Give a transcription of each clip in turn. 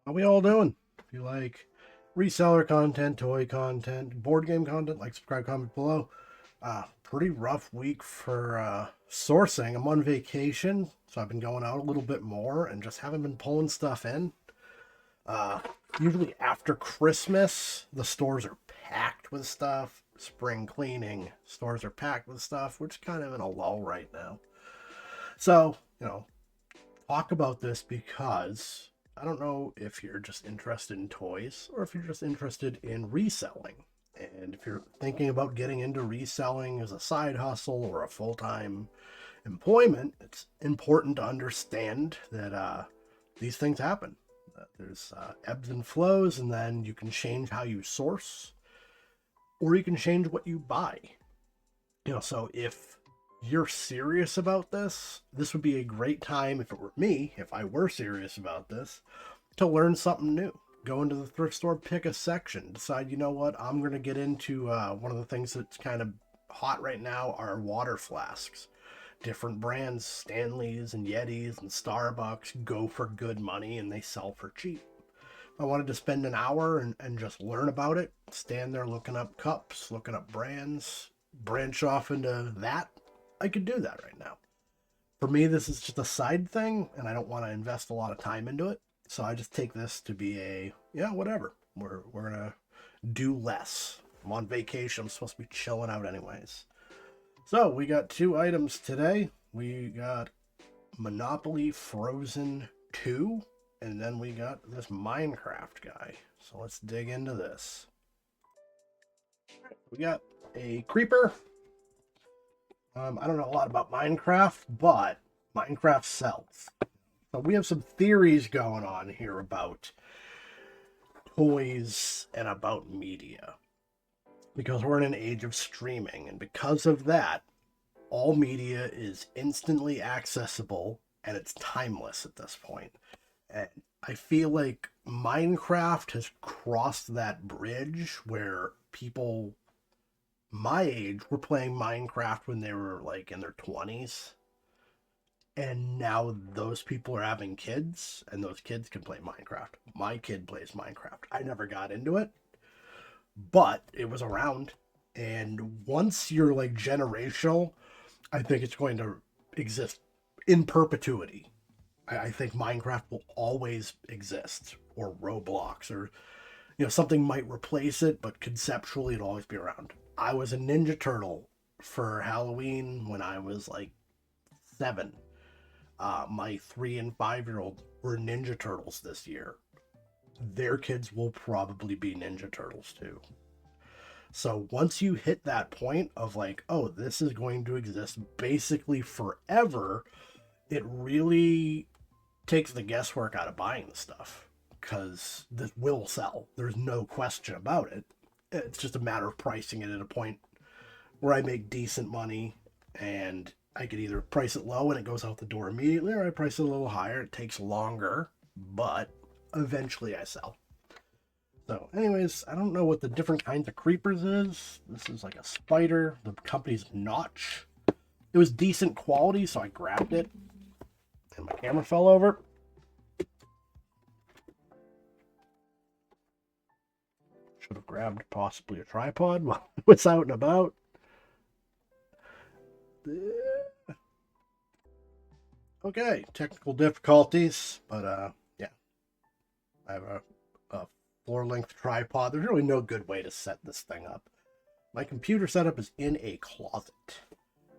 How we all doing? If you like reseller content, toy content, board game content, like, subscribe, comment below. Pretty rough week for sourcing. I'm on vacation, so I've been going out a little bit more and just haven't been pulling stuff in. Uh, Usually after Christmas, the stores are packed with stuff. Spring cleaning, stores are packed with stuff. We're just kind of in a lull right now. So, talk about this because I don't know if you're just interested in toys or if you're just interested in reselling. And if you're thinking about getting into reselling as a side hustle or a full time employment, it's important to understand that these things happen. There's ebbs and flows, and then you can change how you source or you can change what you buy. So if you're serious about this, this would be a great time if it were me, if I were serious about this, to learn something new. Go into the thrift store, pick a section, decide, you know what, I'm going to get into one of the things that's kind of hot right now are water flasks. Different brands, Stanleys and Yetis and Starbucks, go for good money and they sell for cheap. I wanted to spend an hour and just learn about it, stand there looking up cups, looking up brands, branch off into that, I could do that right now. For me, this is just a side thing, and I don't want to invest a lot of time into it. So I just take this to be a, yeah, whatever. We're going to do less. I'm on vacation. I'm supposed to be chilling out anyways. So we got two items today. We got Monopoly Frozen 2, and then we got this Minecraft guy. So let's dig into this. We got a creeper. I don't know a lot about Minecraft, but Minecraft sells. So we have some theories going on here about toys and about media. Because we're in an age of streaming, and because of that, all media is instantly accessible and it's timeless at this point. And I feel like Minecraft has crossed that bridge where people my age were playing Minecraft when they were like in their 20s. And now those people are having kids, and those kids can play Minecraft. My kid plays Minecraft. I never got into it, but it was around. And once you're like generational, I think it's going to exist in perpetuity. I think Minecraft will always exist, or Roblox, or something might replace it, but conceptually it'll always be around. I was a Ninja Turtle for Halloween when I was like 7. My 3 and 5 year old were Ninja Turtles this year. Their kids will probably be Ninja Turtles too. So once you hit that point of like, oh, this is going to exist basically forever, it really takes the guesswork out of buying the stuff because this will sell. There's no question about it. It's just a matter of pricing it at a point where I make decent money, and I could either price it low and it goes out the door immediately, or I price it a little higher. It takes longer, but eventually I sell. So, anyways, I don't know what the different kinds of creepers is. This is like a spider. The company's Notch. It was decent quality, so I grabbed it, and my camera fell over. Should have grabbed possibly a tripod while I was out and about. Okay, technical difficulties, but yeah, I have a floor-length tripod. There's really no good way to set this thing up. My computer setup is in a closet.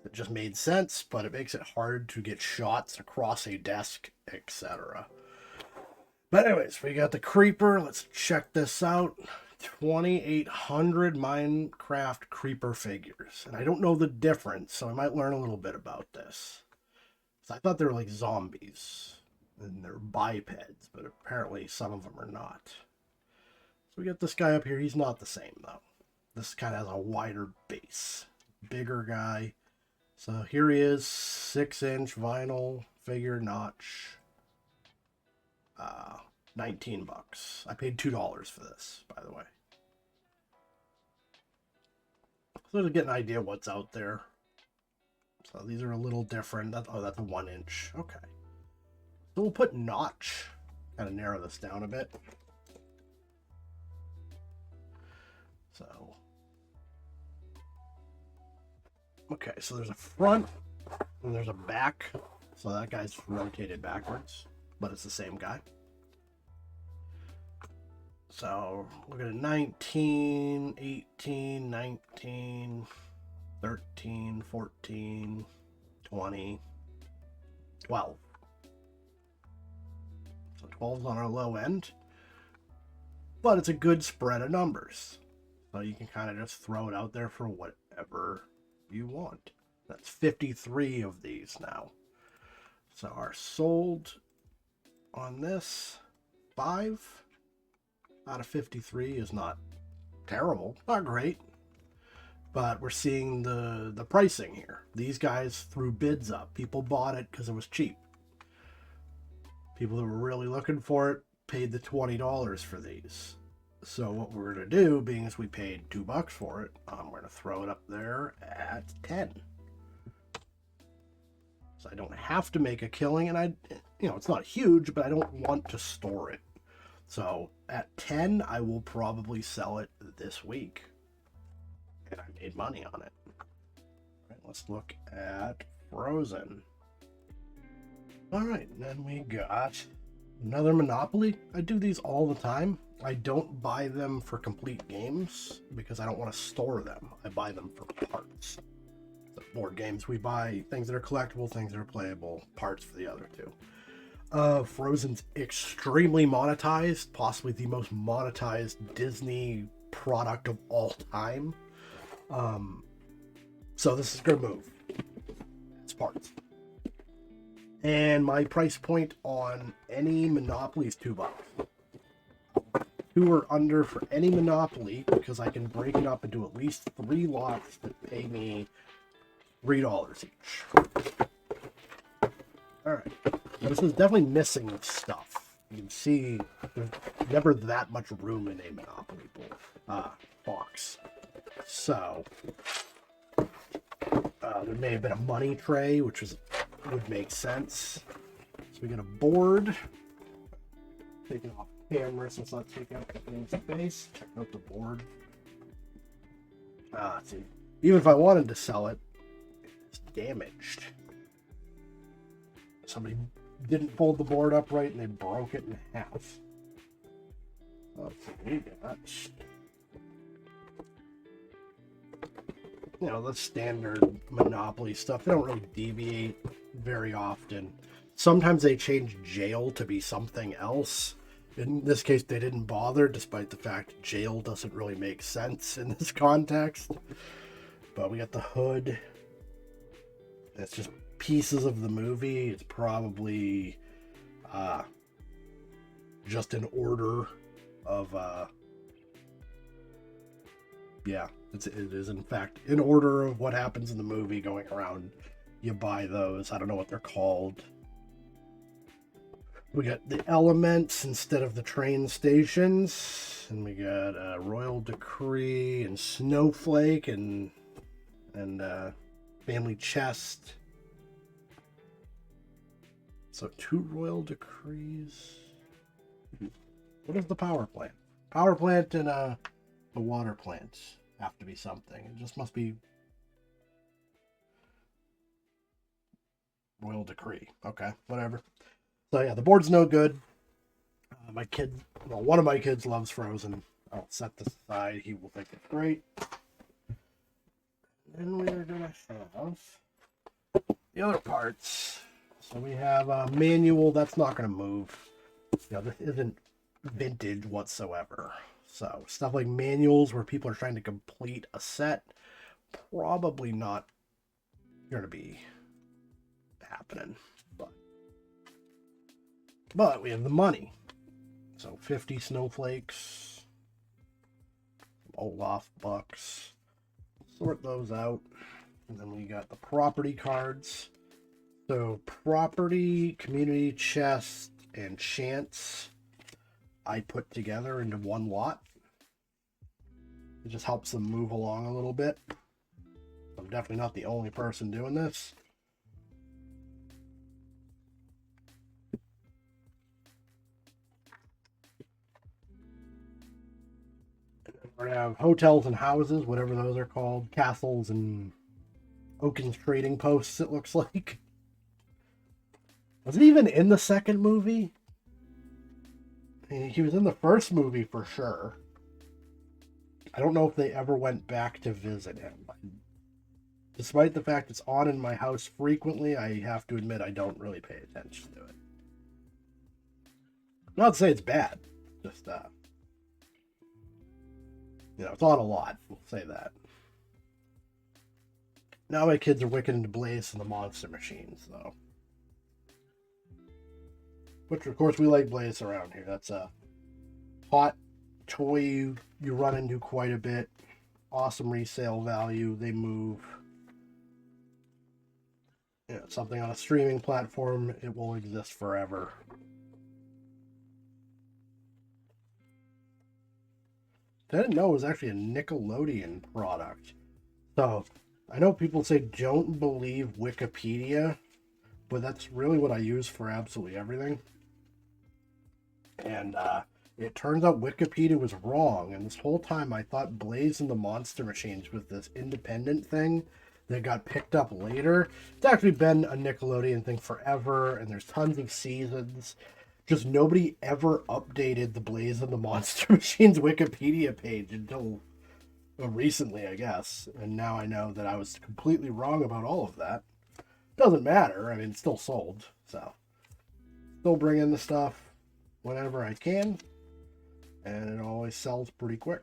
It just made sense, but it makes it hard to get shots across a desk, etc. But anyways, we got the creeper. Let's check this out. 2,800 Minecraft creeper figures. And I don't know the difference, so I might learn a little bit about this. So I thought they were like zombies, and they're bipeds, but apparently some of them are not. So we got this guy up here. He's not the same, though. This kind of has a wider base. Bigger guy. So here he is, 6-inch vinyl figure Notch. 19 bucks. I paid $2 for this, by the way. So to get an idea what's out there. So these are a little different. Oh, that's a 1-inch. Okay. So we'll put Notch kind of narrow this down a bit. So, okay, so there's a front and there's a back. So that guy's rotated backwards, but it's the same guy. So look at it, 19, 18, 19, 13, 14, 20, 12. So 12's on our low end, but it's a good spread of numbers. So you can kind of just throw it out there for whatever you want. That's 53 of these now. So our sold on this, 5 out of 53 is not terrible, not great. But we're seeing the pricing here. These guys threw bids up. People bought it because it was cheap. People that were really looking for it paid the $20 for these. So what we're going to do, being as we paid $2 for it, we're going to throw it up there at 10. So I don't have to make a killing, and it's not huge, but I don't want to store it. So at 10, I will probably sell it this week. And I made money on it. All right, let's look at Frozen. All right, then we got another Monopoly. I do these all the time. I don't buy them for complete games because I don't want to store them. I buy them for parts. The board games, we buy things that are collectible, things that are playable, parts for the other two. Frozen's extremely monetized, possibly the most monetized Disney product of all time. So this is going to move. It's parts. And my price point on any Monopoly is $2. 2 or under for any Monopoly, because I can break it up into at least 3 lots that pay me $3 each. Alright. This is definitely missing stuff. You can see there's never that much room in a Monopoly box. So, there may have been a money tray, which would make sense. So we get a board. Taking off camera so it's not taking up any space. Check out the board. See, even if I wanted to sell it, it's damaged. Somebody didn't fold the board up right and they broke it in half. Let's see, we got, the standard Monopoly stuff. They don't really deviate very often. Sometimes they change jail to be something else. In this case, they didn't bother, despite the fact jail doesn't really make sense in this context. But we got the hood. It's just pieces of the movie. It's probably just in order of it is in fact in order of what happens in the movie going around. You buy those. I don't know what they're called. We got the elements instead of the train stations, and we got Royal Decree and Snowflake and Family Chest. So 2 Royal Decrees. What is the power plant? Power plant and a water plant have to be something. It just must be Royal Decree. Okay, whatever. So yeah, the board's no good. One of my kids loves Frozen. I'll set this aside. He will think it's great. And then we're gonna have the other parts. So we have a manual. That's not gonna move. This isn't vintage whatsoever. So stuff like manuals where people are trying to complete a set, probably not going to be happening. But we have the money. So 50 snowflakes, Olaf bucks. Sort those out. And then we got the property cards. So property, community chest, and chance I put together into one lot. It just helps them move along a little bit. I'm definitely not the only person doing this. We're gonna have hotels and houses, whatever those are called, castles and Oaken's trading posts, it looks like. Was it even in the second movie? I mean, he was in the first movie for sure. I don't know if they ever went back to visit him. Despite the fact it's on in my house frequently, I have to admit I don't really pay attention to it. Not to say it's bad, just it's on a lot. We'll say that. Now my kids are wicked into Blaze and the Monster Machines, though. Which, of course, we like Blaze around here. That's a hot toy you run into quite a bit. Awesome resale value. They move. Something on a streaming platform, it will exist forever. I didn't know it was actually a Nickelodeon product. So, I know people say don't believe Wikipedia, but that's really what I use for absolutely everything. And it turns out Wikipedia was wrong, and this whole time I thought Blaze and the Monster Machines was this independent thing that got picked up later. It's actually been a Nickelodeon thing forever, and there's tons of seasons. Just nobody ever updated the Blaze and the Monster Machines Wikipedia page until recently, I guess. And now I know that I was completely wrong about all of that. Doesn't matter. I mean, it's still sold. So, still bring in the stuff whenever I can. And it always sells pretty quick.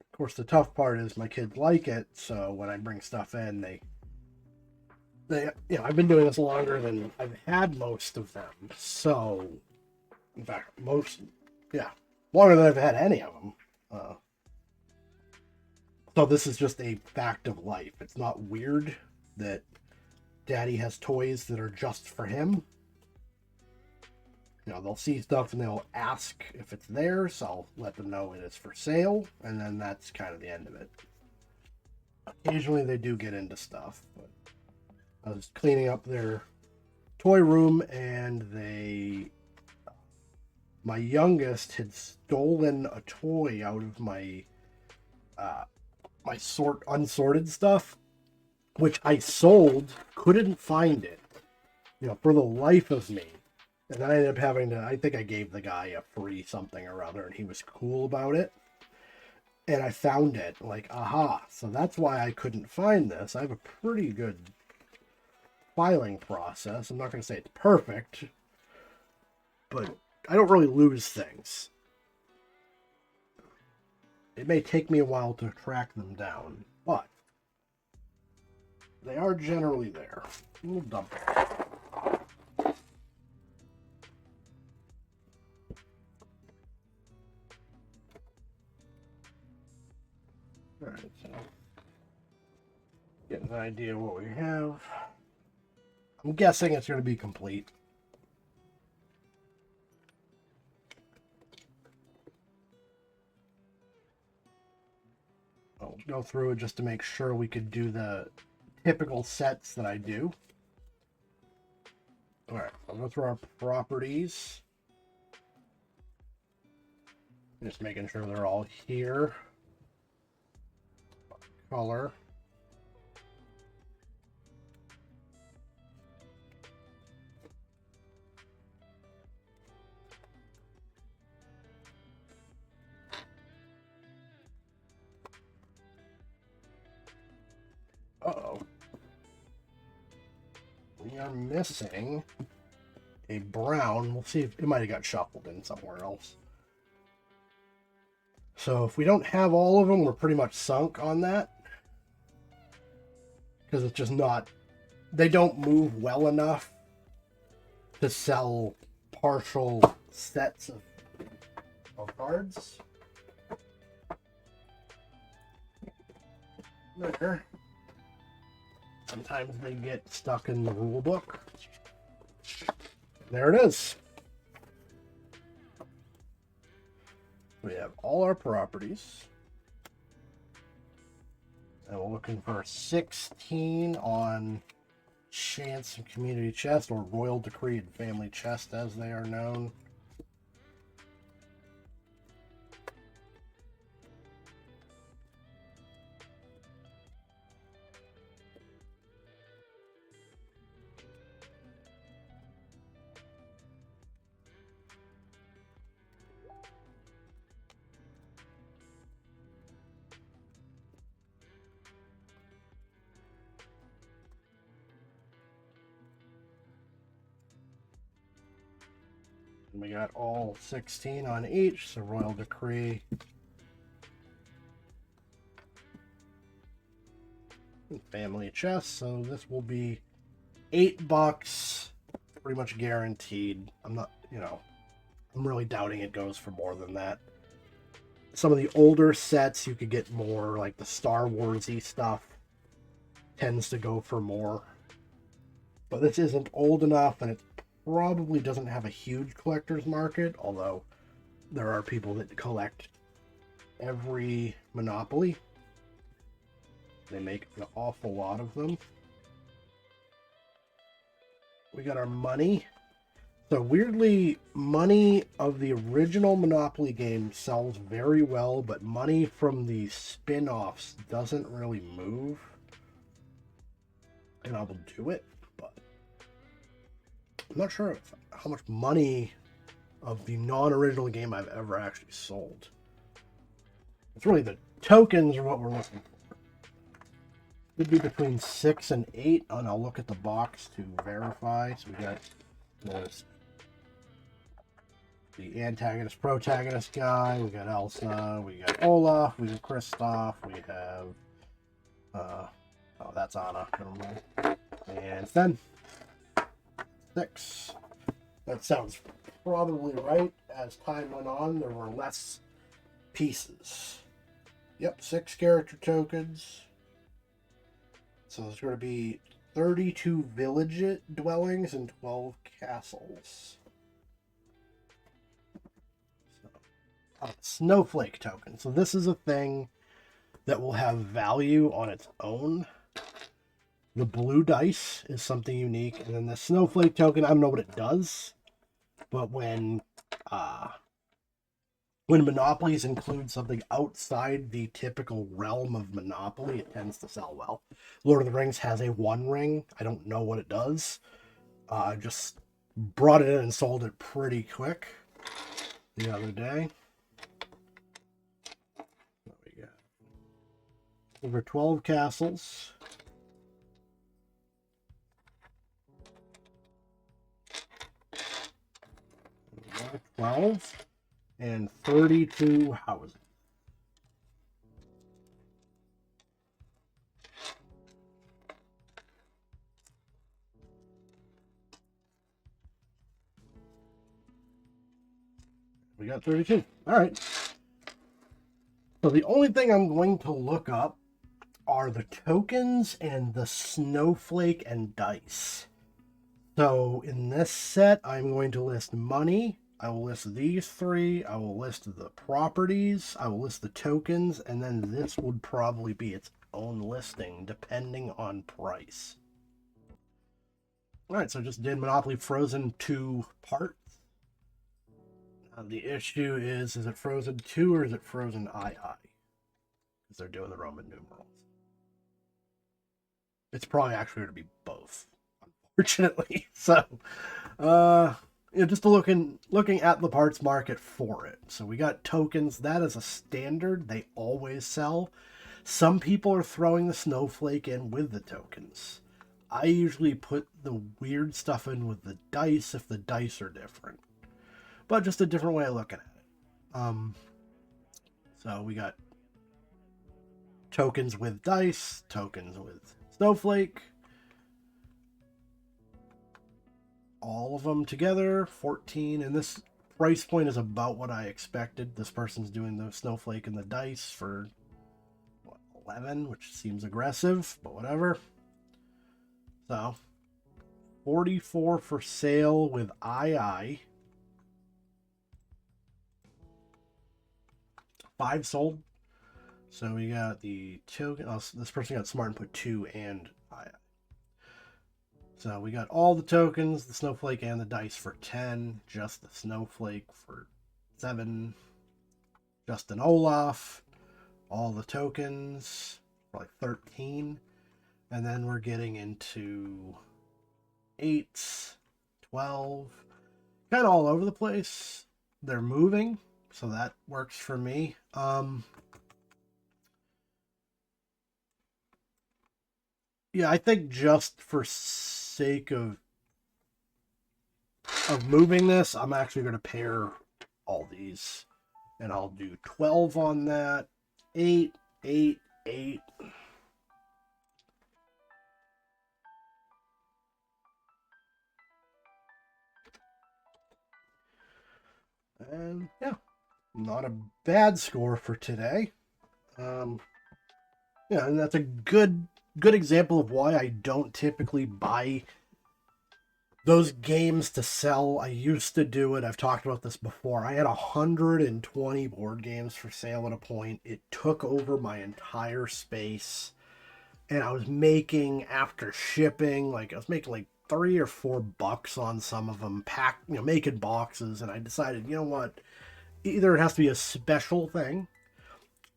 Of course, the tough part is my kids like it. So when I bring stuff in, I've been doing this longer than I've had most of them. So, in fact, longer than I've had any of them. So this is just a fact of life. It's not weird that Daddy has toys that are just for him. They'll see stuff and they'll ask if it's there, so I'll let them know it is for sale, and then that's kind of the end of it. Occasionally they do get into stuff, but I was cleaning up their toy room, and my youngest had stolen a toy out of my unsorted stuff, which I sold, couldn't find it, for the life of me. And then I ended up having to, I think I gave the guy a free something or other, and he was cool about it. And I found it, like, aha. So that's why I couldn't find this. I have a pretty good filing process. I'm not going to say it's perfect, but I don't really lose things. It may take me a while to track them down, but they are generally there. We'll dump it. Alright, so get an idea of what we have. I'm guessing it's going to be complete. I'll go through it just to make sure we could do the typical sets that I do. Alright, I'll go through our properties. Just making sure they're all here. Color. Uh-oh. We are missing a brown. We'll see if it might have got shuffled in somewhere else. So if we don't have all of them, we're pretty much sunk on that. Because it's just not... They don't move well enough to sell partial sets of cards. There. Sometimes they get stuck in the rule book. There it is. We have all our properties. And we're looking for 16 on Chance and Community Chest, or Royal Decree and Family Chest as they are known. And we got all 16 on each, so Royal Decree and Family Chest. So this will be $8, pretty much guaranteed. I'm not, I'm really doubting it goes for more than that. Some of the older sets you could get more, like the Star Warsy stuff tends to go for more. But this isn't old enough, and it probably doesn't have a huge collector's market, although there are people that collect every Monopoly. They make an awful lot of them. We got our money. So weirdly, money of the original Monopoly game sells very well, but money from the spin-offs doesn't really move. And I will do it, but I'm not sure how much money of the non-original game I've ever actually sold. It's really the tokens are what we're looking for. Could be between 6 and 8, and I'll look at the box to verify. So we got the antagonist, protagonist guy. We got Elsa. We got Olaf. We got Kristoff. We have oh, that's Anna. Never mind. And then 6. That sounds probably right. As time went on, there were less pieces. Yep, 6 character tokens. So there's going to be 32 village dwellings and 12 castles. So, snowflake token. So this is a thing that will have value on its own. The blue dice is something unique, and then the snowflake token, I don't know what it does, but when monopolies include something outside the typical realm of Monopoly, it tends to sell well. Lord of the Rings has a 1 ring. I don't know what it does. I just brought it in and sold it pretty quick the other day. What we got? Over 12 castles. 12 and 32 houses. We got 32. All right. So the only thing I'm going to look up are the tokens and the snowflake and dice. So in this set, I'm going to list money. I will list these 3. I will list the properties. I will list the tokens. And then this would probably be its own listing, depending on price. All right, so just did Monopoly Frozen 2 parts. The issue is it Frozen 2 or is it Frozen II? Because they're doing the Roman numerals. It's probably actually going to be both, unfortunately. So, just looking at the parts market for it. So we got tokens. That is a standard. They always sell. Some people are throwing the snowflake in with the tokens. I usually put the weird stuff in with the dice if the dice are different. But just a different way of looking at it. So we got tokens with dice, tokens with snowflake. All of them together, 14. And this price point is about what I expected. This person's doing the snowflake and the dice for, 11, which seems aggressive, but whatever. So, 44 for sale with II. 5 sold. So we got the token. Oh, this person got smart and put 2 and I. So we got all the tokens, the snowflake and the dice for 10, just the snowflake for 7, just an Olaf, all the tokens for like 13, and then we're getting into 8s, 12, kind of all over the place. They're moving, so that works for me. Yeah, I think just for sake of moving this, I'm actually going to pair all these, and I'll do 12 on that. 8, 8, 8. And yeah, not a bad score for today. Yeah, and that's a good example of why I don't typically buy those games to sell. I used to do it. I've talked about this before. I had 120 board games for sale at a point. It took over my entire space. And I was making, after shipping, like I was making like $3 or $4 on some of them, making boxes. And I decided, you know what? Either it has to be a special thing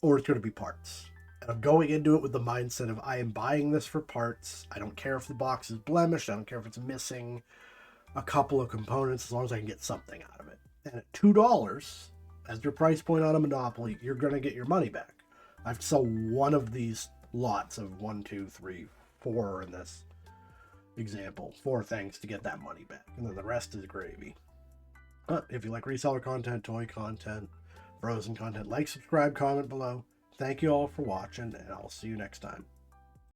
or it's going to be parts. And I'm going into it with the mindset of I am buying this for parts. I don't care if the box is blemished. I don't care if it's missing a couple of components, as long as I can get something out of it. And at $2 as your price point on a Monopoly, you're going to get your money back. I have to sell one of these lots of 1, 2, 3, 4 in this example, 4 things to get that money back. And then the rest is gravy. But if you like reseller content, toy content, frozen content, like, subscribe, comment below. Thank you all for watching, and I'll see you next time.